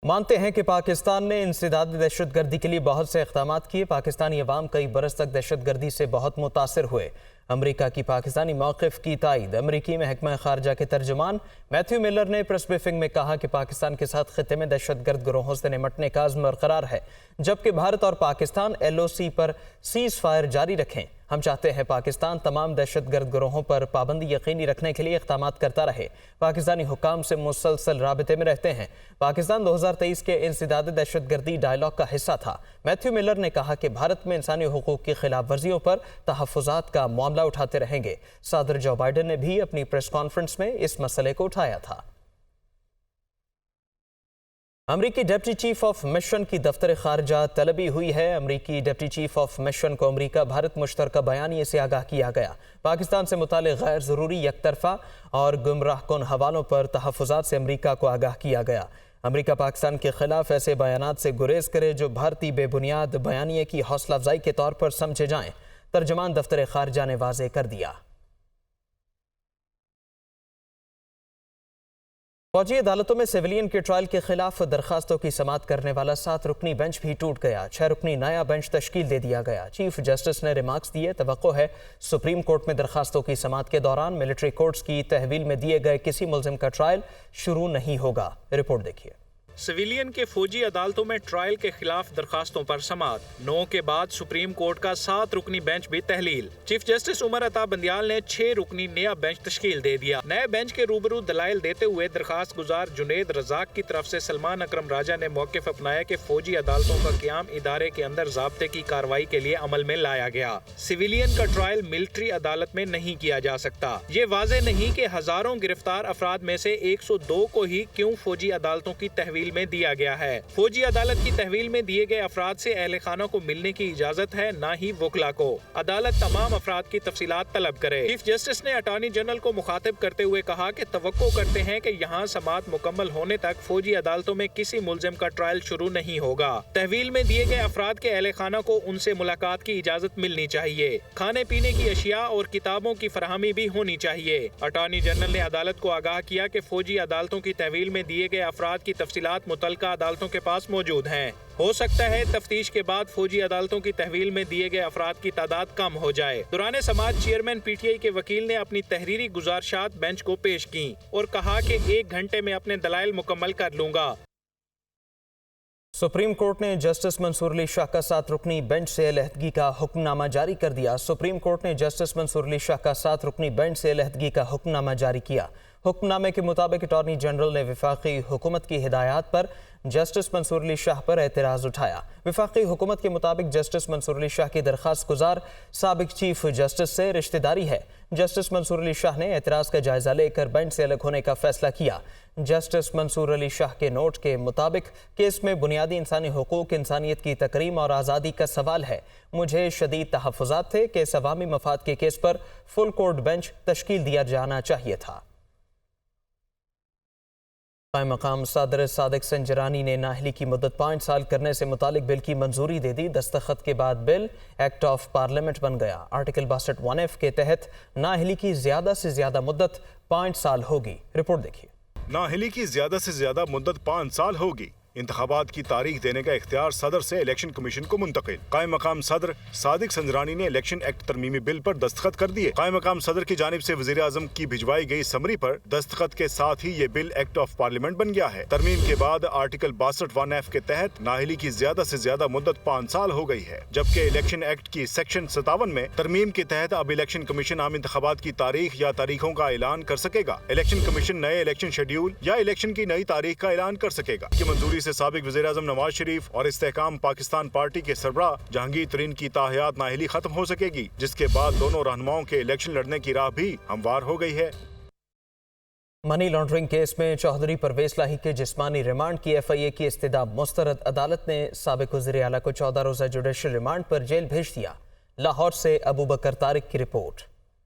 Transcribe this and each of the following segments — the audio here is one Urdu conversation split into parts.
مانتے ہیں کہ پاکستان نے انسداد دہشت گردی کے لیے بہت سے اقدامات کیے۔ پاکستانی عوام کئی برس تک دہشت گردی سے بہت متاثر ہوئے۔ امریکہ کی پاکستانی موقف کی تائید۔ امریکی محکمہ خارجہ کے ترجمان میتھیو ملر نے پریس بریفنگ میں کہا کہ پاکستان کے ساتھ خطے میں دہشت گرد گروہوں سے نمٹنے کا عزم برقرار ہے، جبکہ بھارت اور پاکستان LOC پر سیز فائر جاری رکھیں۔ ہم چاہتے ہیں پاکستان تمام دہشت گرد گروہوں پر پابندی یقینی رکھنے کے لیے اقدامات کرتا رہے۔ پاکستانی حکام سے مسلسل رابطے میں رہتے ہیں۔ پاکستان 2023 کے انسداد دہشت گردی ڈائیلاگ کا حصہ تھا۔ میتھیو ملر نے کہا کہ بھارت میں انسانی حقوق کی خلاف ورزیوں پر تحفظات کا معاملہ اٹھاتے رہیں گے۔ صدر جو بائیڈن نے بھی اپنی پریس کانفرنس میں اس مسئلے کو اٹھایا تھا۔ امریکی ڈپٹی چیف آف مشن کی دفتر خارجہ طلبی ہوئی ہے۔ امریکی ڈپٹی چیف آف مشن کو امریکہ بھارت مشترکہ بیانیے سے آگاہ کیا گیا۔ پاکستان سے متعلق غیر ضروری یک طرفہ اور گمراہ کن حوالوں پر تحفظات سے امریکہ کو آگاہ کیا گیا۔ امریکہ پاکستان کے خلاف ایسے بیانات سے گریز کرے جو بھارتی بے بنیاد بیانیے کی حوصلہ افزائی کے طور پر سمجھے جائیں، ترجمان دفتر خارجہ نے واضح کر دیا۔ فوجی عدالتوں میں سیولین کے ٹرائل کے خلاف درخواستوں کی سماعت کرنے والا 7 رکنی بینچ بھی ٹوٹ گیا۔ 6 رکنی نیا بینچ تشکیل دے دیا گیا۔ چیف جسٹس نے ریمارکس دیے۔ توقع ہے سپریم کورٹ میں درخواستوں کی سماعت کے دوران ملٹری کورٹس کی تحویل میں دیے گئے کسی ملزم کا ٹرائل شروع نہیں ہوگا۔ رپورٹ دیکھیے۔ سویلین کے فوجی عدالتوں میں ٹرائل کے خلاف درخواستوں پر سماعت 9 کے بعد سپریم کورٹ کا 7 رکنی بینچ بھی تحلیل۔ چیف جسٹس عمر عطا بندیال نے 6 رکنی نیا بینچ تشکیل دے دیا۔ نئے بینچ کے روبرو دلائل دیتے ہوئے درخواست گزار جنید رزاق کی طرف سے سلمان اکرم راجہ نے موقف اپنایا کہ فوجی عدالتوں کا قیام ادارے کے اندر ضابطے کی کارروائی کے لیے عمل میں لایا گیا۔ سویلین کا ٹرائل ملٹری عدالت میں نہیں کیا جا سکتا۔ یہ واضح نہیں کہ ہزاروں گرفتار افراد میں سے 102 کو ہی کیوں فوجی عدالتوں کی تحویل میں دیا گیا ہے۔ فوجی عدالت کی تحویل میں دیے گئے افراد سے اہل خانہ کو ملنے کی اجازت ہے، نہ ہی وکلا کو۔ عدالت تمام افراد کی تفصیلات طلب کرے۔ چیف جسٹس نے اٹارنی جنرل کو مخاطب کرتے ہوئے کہا کہ توقع کرتے ہیں کہ یہاں سماعت مکمل ہونے تک فوجی عدالتوں میں کسی ملزم کا ٹرائل شروع نہیں ہوگا۔ تحویل میں دیے گئے افراد کے اہل خانہ کو ان سے ملاقات کی اجازت ملنی چاہیے۔ کھانے پینے کی اشیاء اور کتابوں کی فراہمی بھی ہونی چاہیے۔ اٹارنی جنرل نے عدالت کو آگاہ کیا کہ فوجی عدالتوں کی تحویل میں دیے گئے افراد کی تفصیلات متعلقہ عدالتوں کے پاس موجود ہیں۔ ہو سکتا ہے تفتیش کے بعد فوجی عدالتوں کی تحویل میں دیے گئے افراد کی تعداد کم ہو جائے۔ دوران سماعت چیئرمین PTI کے وکیل نے اپنی تحریری گزارشات بینچ کو پیش کیں اور کہا کہ 1 گھنٹے میں اپنے دلائل مکمل کر لوں گا۔ سپریم کورٹ نے جسٹس منصور علی شاہ کا 7 رکنی بینچ سے علیحدگی کا حکم نامہ جاری کر دیا۔ سپریم کورٹ نے جسٹس منصور علی شاہ کا 7 رکنی بینچ سے علیحدگی کا حکم نامہ جاری کیا۔ حکم نامے کے مطابق اٹارنی جنرل نے وفاقی حکومت کی ہدایات پر جسٹس منصور علی شاہ پر اعتراض اٹھایا۔ وفاقی حکومت کے مطابق جسٹس منصور علی شاہ کی درخواست گزار سابق چیف جسٹس سے رشتہ داری ہے۔ جسٹس منصور علی شاہ نے اعتراض کا جائزہ لے کر بینچ سے الگ ہونے کا فیصلہ کیا۔ جسٹس منصور علی شاہ کے نوٹ کے مطابق کیس میں بنیادی انسانی حقوق، انسانیت کی تکریم اور آزادی کا سوال ہے۔ مجھے شدید تحفظات تھے کہ اس عوامی مفاد کے کیس پر فل کورٹ بینچ تشکیل دیا جانا چاہیے تھا۔ قائم مقام صدر صادق سنجرانی نے نااہلی کی مدت 5 سال کرنے سے متعلق بل کی منظوری دے دی۔ دستخط کے بعد بل ایکٹ آف پارلیمنٹ بن گیا۔ آرٹیکل 62(1)(f) کے تحت نااہلی کی زیادہ سے زیادہ مدت 5 سال ہوگی۔ رپورٹ دیکھیے۔ نااہلی کی زیادہ سے زیادہ مدت 5 سال ہوگی۔ انتخابات کی تاریخ دینے کا اختیار صدر سے الیکشن کمیشن کو منتقل۔ قائم مقام صدر صادق سنجرانی نے الیکشن ایکٹ ترمیمی بل پر دستخط کر دیے۔ قائم مقام صدر کی جانب سے وزیر اعظم کی بھجوائی گئی سمری پر دستخط کے ساتھ ہی یہ بل ایکٹ آف پارلیمنٹ بن گیا ہے۔ ترمیم کے بعد آرٹیکل 62(1)(f) کے تحت نااہلی کی زیادہ سے زیادہ مدت 5 سال ہو گئی ہے، جبکہ الیکشن ایکٹ کی سیکشن 57 میں ترمیم کے تحت اب الیکشن کمیشن عام انتخابات کی تاریخ یا تاریخوں کا اعلان کر سکے گا۔ الیکشن کمیشن نئے الیکشن شیڈیول یا الیکشن کی نئی تاریخ کا اعلان کر سکے گا۔ کی منظوری سے سابق وزیر اعظم نواز شریف اور استحکام پاکستان پارٹی کے سربراہ جہانگیر ترین کی تاحیات نااہلی ختم ہو سکے گی، جس کے بعد دونوں رہنماؤں کے الیکشن لڑنے کی راہ بھی ہموار ہو گئی ہے۔ منی لانڈرنگ کیس میں چوہدری پرویز لاہی کے جسمانی ریمانڈ کی FIA کی استدعا مسترد۔ عدالت نے سابق وزیر اعلیٰ کو 14 روزہ جوڈیشل ریمانڈ پر جیل بھیج دیا۔ لاہور سے ابوبکر طارق کی رپورٹ۔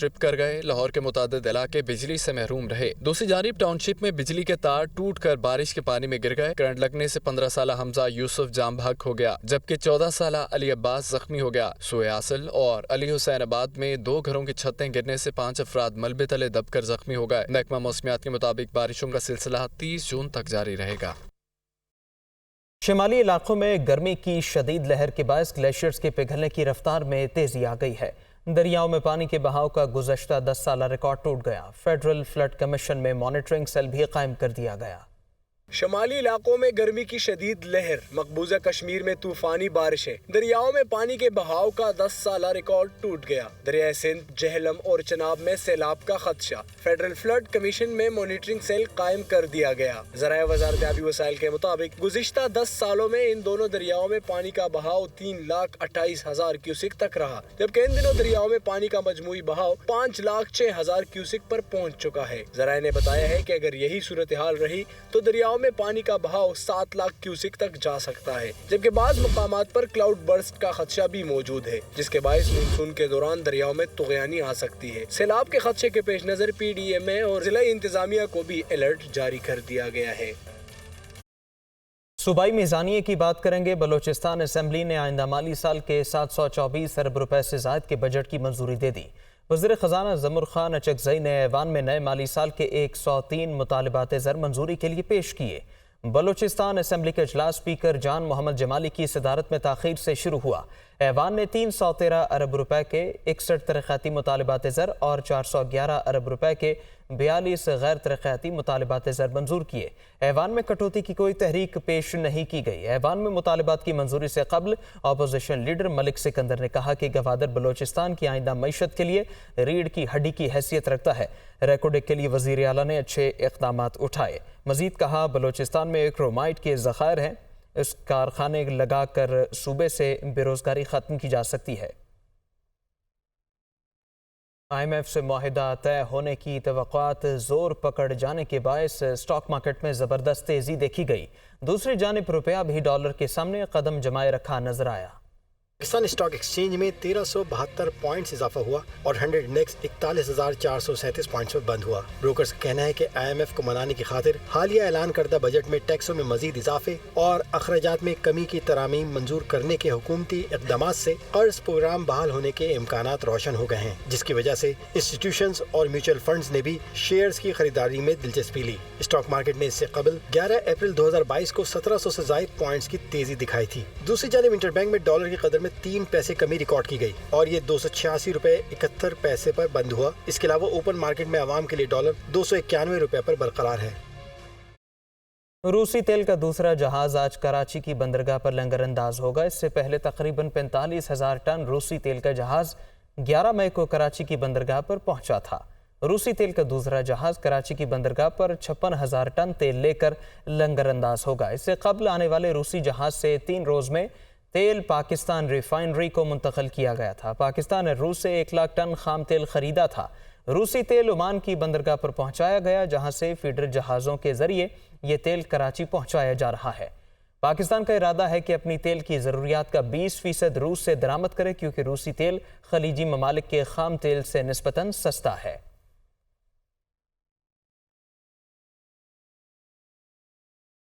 ٹرپ کر گئے. لاہور کے متعدد علاقے بجلی سے محروم رہے. دوسری جانب ٹاؤن شپ میں بجلی کے تار ٹوٹ کر بارش کے پانی میں گر گئے. کرنٹ لگنے سے 15 سالہ حمزہ یوسف جام بحق ہو گیا جبکہ 14 سالہ علی عباس زخمی ہو گیا. سوئے اصل اور علی حسین آباد میں 2 گھروں کی چھتیں گرنے سے 5 افراد ملبے تلے دب کر زخمی ہو گئے. محکمہ موسمیات کے مطابق بارشوں کا سلسلہ 30 جون تک جاری رہے گا. شمالی علاقوں میں گرمی کی شدید لہر کے باعث گلیشیئرز کے پگھلنے کی رفتار میں تیزی آ گئی ہے. دریاؤں میں پانی کے بہاؤ کا گزشتہ 10 سالہ ریکارڈ ٹوٹ گیا. فیڈرل فلڈ کمیشن میں مانیٹرنگ سیل بھی قائم کر دیا گیا. شمالی علاقوں میں گرمی کی شدید لہر، مقبوضہ کشمیر میں طوفانی بارشیں، دریاؤں میں پانی کے بہاؤ کا 10 سالہ ریکارڈ ٹوٹ گیا. دریائے سندھ، جہلم اور چناب میں سیلاب کا خدشہ. فیڈرل فلڈ کمیشن میں مانیٹرنگ سیل قائم کر دیا گیا. ذرائع وزارت آبی وسائل کے مطابق گزشتہ 10 سالوں میں ان دونوں دریاؤں میں پانی کا بہاؤ 3,28,000 کیوسک تک رہا، جبکہ ان دنوں دریاؤں میں پانی کا مجموعی بہاؤ 5,06,000 کیوسک پر پہنچ چکا ہے. ذرائع نے بتایا ہے کہ اگر یہی صورتحال رہی تو دریاؤں میں پانی کا بہاؤ 7 لاکھ کیوسک تک جا سکتا ہے، جبکہ بعض مقامات پر کلاؤڈ برسٹ کا خدشہ بھی موجود ہے، جس کے باعث مانسون کے دوران دریاؤں میں طغیانی آ سکتی ہے. سیلاب کے خدشے کے پیش نظر پی ڈی ایم اے اور ضلعی انتظامیہ کو بھی الرٹ جاری کر دیا گیا ہے. صوبائی میزانیے کی بات کریں گے. بلوچستان اسمبلی نے آئندہ مالی سال کے 724 ارب روپے سے زائد کے بجٹ کی منظوری دے دی. وزیر خزانہ ظمر خان اچکزئی نے ایوان میں نئے مالی سال کے 103 مطالبات زر منظوری کے لیے پیش کیے. بلوچستان اسمبلی کا اجلاس اسپیکر جان محمد جمالی کی صدارت میں تاخیر سے شروع ہوا. ایوان نے 313 ارب روپے کے 61 ترقیاتی مطالبات زر اور 411 ارب روپے کے 42 غیر ترقیاتی مطالبات زر منظور کیے. ایوان میں کٹوتی کی کوئی تحریک پیش نہیں کی گئی. ایوان میں مطالبات کی منظوری سے قبل اپوزیشن لیڈر ملک سکندر نے کہا کہ گوادر بلوچستان کی آئندہ معیشت کے لیے ریڑھ کی ہڈی کی حیثیت رکھتا ہے. ریکارڈنگ کے لیے وزیر اعلیٰ نے اچھے اقدامات اٹھائے. مزید کہا بلوچستان میں کرومائٹ کے ذخائر ہیں، اس کارخانے لگا کر صوبے سے بے روزگاری ختم کی جا سکتی ہے. IMF سے معاہدہ طے ہونے کی توقعات زور پکڑ جانے کے باعث اسٹاک مارکیٹ میں زبردست تیزی دیکھی گئی. دوسری جانب روپیہ بھی ڈالر کے سامنے قدم جمائے رکھا نظر آیا. پاکستان اسٹاک ایکسچینج میں 1372 پوائنٹس اضافہ ہوا اور 100 انڈیکس 41,437 پوائنٹس پر بند ہوا. بروکرز کا کہنا ہے کہ IMF کو منانے کی خاطر حالیہ اعلان کردہ بجٹ میں ٹیکسوں میں مزید اضافے اور اخراجات میں کمی کی ترامیم منظور کرنے کے حکومتی اقدامات سے قرض پروگرام بحال ہونے کے امکانات روشن ہو گئے ہیں، جس کی وجہ سے انسٹیٹیوشنز اور میوچل فنڈز نے بھی شیئرز کی خریداری میں دلچسپی لی. اسٹاک مارکیٹ نے اس سے قبل 11 اپریل 2022 کو 1700 سے زائد پوائنٹس کی تیزی دکھائی تھی. دوسری جانب انٹر بینک میں ڈالر کی قدر میں 3 پیسے کمی ریکارڈ کی گئی اور یہ 286 روپے 71 پیسے پر بند ہوا. اس کے علاوہ اوپن مارکیٹ میں عوام کے لیے ڈالر 291 روپے پر برقرار ہے. روسی تیل کا دوسرا جہاز آج کراچی کی بندرگاہ پر لنگر انداز ہوگا. اس سے پہلے تقریباً 45,000 ٹن روسی تیل کا جہاز 11 مئی کو کراچی کی بندرگاہ پر پہنچا تھا. روسی تیل کا دوسرا جہاز کراچی کی بندرگاہ پر 56,000 ٹن تیل لے کر لنگر انداز ہوگا. اس سے قبل آنے والے روسی جہاز سے 3 روز میں تیل پاکستان ریفائنری کو منتقل کیا گیا تھا. پاکستان نے روس سے 1 لاکھ ٹن خام تیل خریدا تھا. روسی تیل عمان کی بندرگاہ پر پہنچایا گیا، جہاں سے فیڈر جہازوں کے ذریعے یہ تیل کراچی پہنچایا جا رہا ہے. پاکستان کا ارادہ ہے کہ اپنی تیل کی ضروریات کا 20% روس سے درآمد کرے، کیونکہ روسی تیل خلیجی ممالک کے خام تیل سے نسبتاً سستا ہے.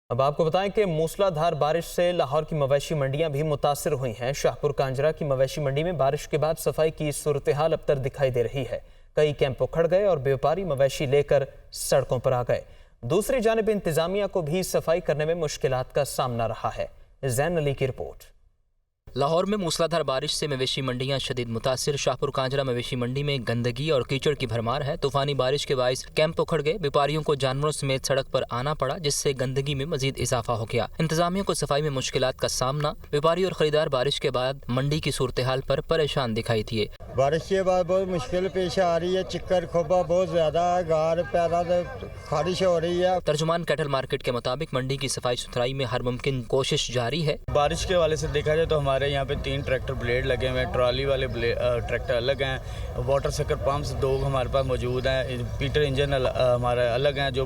اب آپ کو بتائیں کہ موسلا دھار بارش سے لاہور کی مویشی منڈیاں بھی متاثر ہوئی ہیں. شاہپور کانجرا کی مویشی منڈی میں بارش کے بعد صفائی کی صورتحال ابتر دکھائی دے رہی ہے. کئی کیمپ اکھڑ گئے اور بیوپاری مویشی لے کر سڑکوں پر آ گئے. دوسری جانب انتظامیہ کو بھی صفائی کرنے میں مشکلات کا سامنا رہا ہے. زین علی کی رپورٹ. لاہور میں موسلادھار بارش سے مویشی منڈیاں شدید متاثر. شاہپور کانجرا مویشی منڈی میں گندگی اور کیچڑ کی بھرمار ہے. طوفانی بارش کے باعث کیمپ اکھڑ گئے. بیپاریوں کو جانوروں سمیت سڑک پر آنا پڑا، جس سے گندگی میں مزید اضافہ ہو گیا. انتظامیہ کو صفائی میں مشکلات کا سامنا. بیپاری اور خریدار بارش کے بعد منڈی کی صورتحال پر پریشان دکھائی دیے. بارش کے بعد بہت مشکل پیش آ رہی ہے. چکر کھوبا بہت زیادہ ہے، گار پیدا خارش ہو رہی ہے. ترجمان کیٹل مارکیٹ کے مطابق منڈی کی صفائی ستھرائی میں ہر ممکن کوشش جاری ہے. بارش کے حوالے سے دیکھا جائے تو ہمارے یہاں پہ 3 ٹریکٹر بلیڈ لگے ہوئے ہیں. ٹرالی والے ٹریکٹر الگ ہیں. واٹر سکر پمپس 2 ہمارے پاس موجود ہیں. پیٹر انجن ہمارا الگ ہیں جو